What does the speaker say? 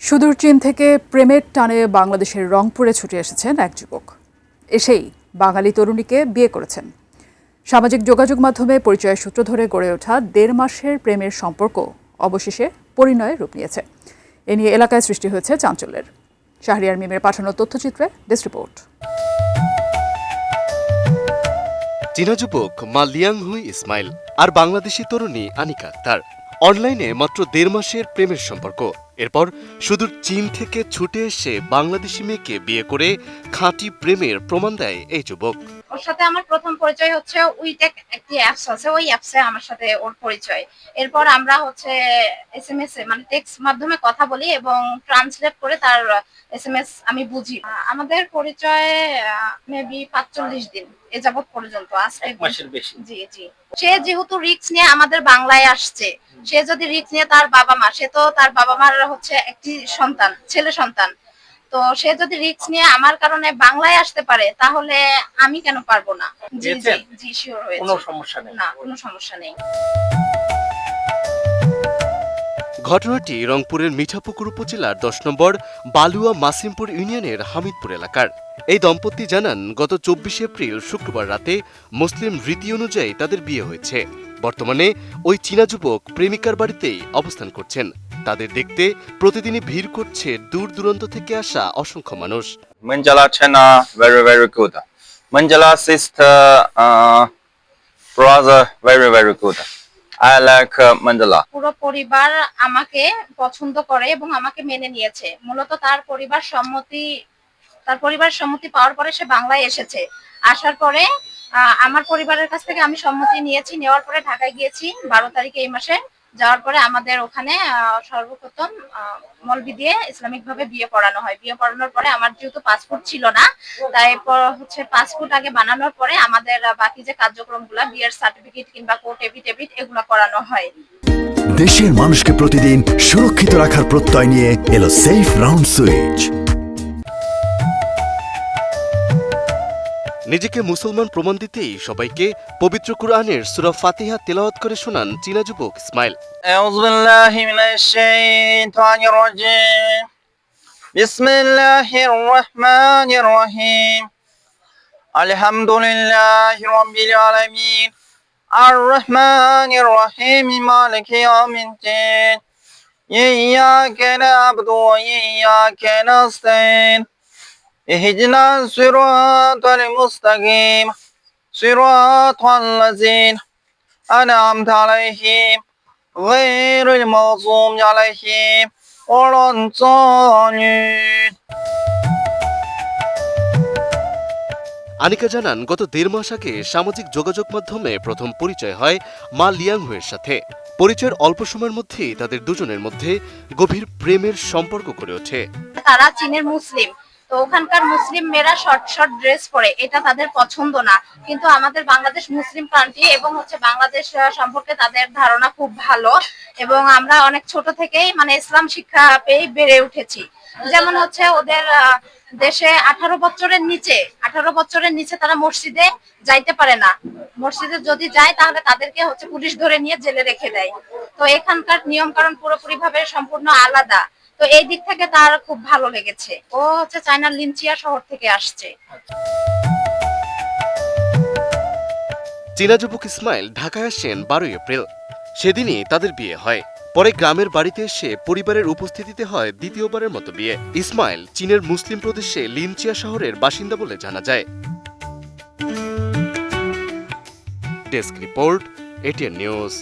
সুদূর চীন থেকে প্রেমের টানে বাংলাদেশের রংপুরে ছুটে এসেছেন এক যুবক। এসেই বাঙালি তরুণীকে বিয়ে করেছেন। সামাজিক যোগাযোগ মাধ্যমে পরিচয়ের সূত্র ধরে গড়ে ওঠা ১.৫ মাসের প্রেমের সম্পর্ক অবশেষে পরিণয়ে রূপ নিয়েছে। এ নিয়ে এলাকায় সৃষ্টি হয়েছে চাঞ্চল্যের। শাহরিয়ার মিমের পাঠানো তথ্যচিত্রে ডেস্ক রিপোর্ট। চীনা যুবক মা লিয়াংহুই ইসমাইল আর বাংলাদেশি তরুণী আনিকা আক্তার। অনলাইনে মাত্র ১.৫ মাসের প্রেমের সম্পর্ক। এরপর সুদূর চীন থেকে ছুটে এসে বাংলাদেশি মেয়েকে বিয়ে করে খাঁটি প্রেমের প্রমাণ দেয় এই যুবক। ওর সাথে আমার প্রথম পরিচয় হচ্ছে উইটেক একটি অ্যাপস আছে, ওই অ্যাপসে আমার সাথে ওর পরিচয়। এরপর আমরা হচ্ছে এসএমএস মানে টেক্সট মাধ্যমে কথা বলি এবং ট্রান্সলেট করে তার এসএমএস আমি বুঝি। আমাদের পরিচয় মেবি ৪৫ দিন এ যাবৎ পর্যন্ত, আজকে ১ মাসের বেশি। জি জি। সে যেহেতু রিস্ক নিয়ে আমাদের বাংলায় আসছে, সে যদি রিস্ক নিয়ে তার বাবা মা, সে তো তার বাবা মার হচ্ছে একটি সন্তান, ছেলে সন্তান, তো সে যদি রিস্ক নিয়ে আমার কারণে বাংলায় আসতে পারে তাহলে আমি কেন পারবো না। জি জি জি, শিওর হয়েছে। কোনো সমস্যা নেই। না, কোনো সমস্যা নেই। ঘটনাটি রংপুরের মিঠাপুকুর উপজেলার ১০ নম্বর বালুয়া মাসিমপুর ইউনিয়নের হামিদপুর এলাকার। এই দম্পতি জানান, গত ২৪ এপ্রিল শুক্রবার রাতে মুসলিম রীতি অনুযায়ী তাদের বিয়ে হয়েছে। বর্তমানে ওই চীনা যুবক প্রেমিকার বাড়িতেই অবস্থান করছেন। তাদের দেখতে প্রতিদিনই ভিড় করছে দূর দূরান্ত থেকে আসা অসংখ্য মানুষ। Manjala China, very good. Manjala sister, brother, very good. I like Manjala. পুরো পরিবার আমাকে পছন্দ করে এবং আমাকে মেনে নিয়েছে। মূলত তার পরিবার সম্মতি পাওয়ার পরে সে বাংলায় এসেছে। আসার পরে আমার পরিবারের কাছ থেকে আমি সম্মতি নিয়েছি। নেওয়ার পরে ঢাকায় গিয়েছি ১২ তারিখে এই মাসে। যাওয়ার পরে আমাদের ওখানে সর্বপ্রথম মলবি দিয়ে ইসলামিক ভাবে বিয়ে পড়ানো হয়। বিয়ে পড়ানোর পরে আমার যেহেতু পাসপোর্ট ছিল না, তারপর হচ্ছে পাসপোর্ট আগে বানানোর পরে আমাদের বাকি যে কার্যক্রমগুলো, বিয়ের সার্টিফিকেট কিংবা কোর্ট এফিডেভিট, এগুলো করানো হয়। দেশের মানুষকে প্রতিদিন সুরক্ষিত রাখার প্রত্যয় নিয়ে এলো সেফ রাউন্ড সুইচ। নিজেকে মুসলমান প্রমাণ দিতেই সবাইকে পবিত্র কুরআনের সূরা ফাতিহা তেলাওয়াত করে শোনান চীনা যুবক ইসমাইল। আউযু বিল্লাহি মিনাশ শাইতানির রাজিম। বিসমিল্লাহির রহমানির রহিম। আলহামদুলিল্লাহি রাব্বিল আলামিন। আর রহমানির রহিম, মালিকি ইয়াউমিদ্দিন। ইয়্যাকা না'বুদু ওয়া ইয়্যাকা নাস্তাইন। اهدنا الصراط المستقيم صراط الذين أنعمت عليهم غير المغضوب عليهم ولا الضالين। আনিকা জানান, গত ১.৫ মাস আগে সামাজিক যোগাযোগ মাধ্যমে প্রথম পরিচয় হয় মা লিয়াংহুয়ের সাথে। পরিচয়ের অল্প সময়ের মধ্যেই তাদের দুজনের মধ্যে গভীর প্রেমের সম্পর্ক গড়ে ওঠে। তারা চীনের মুসলিম, তো ওখানকার মুসলিম মেয়েরা শর্ট ড্রেস পরে, এটা তাদের পছন্দ না। কিন্তু আমাদের বাংলাদেশ মুসলিম কান্ট্রি এবং হচ্ছে বাংলাদেশ সম্পর্কে তাদের ধারণা খুব ভালো এবং আমরা অনেক ছোট থেকেই মানে ইসলাম শিক্ষা পেয়ে বেড়ে উঠেছি। যেমন হচ্ছে ওদের দেশে ১৮ বছরের নিচে তারা মসজিদে যাইতে পারে না। মসজিদে যদি যায় তাহলে তাদেরকে হচ্ছে পুলিশ ধরে নিয়ে জেলে রেখে দেয়। তো এখানকার নিয়ম কানুন পুরোপুরি ভাবে সম্পূর্ণ আলাদা। তো এই দিক থেকে তার খুব ভালো লেগেছে। ও হচ্ছে চায়নার লিনচিয়া শহর থেকে আসছে। চীনা যুবক ইসমাইল ঢাকায় আসেন ১২ এপ্রিল। সেদিনই তাদের বিয়ে হয়। পরে গ্রামের বাড়িতে এসে পরিবারের উপস্থিতিতে হয় দ্বিতীয়বারের মতো বিয়ে। ইসমাইল চীনের মুসলিম প্রদেশে লিনচিয়া শহরের বাসিন্দা বলে জানা যায়। Desk report, ATN news.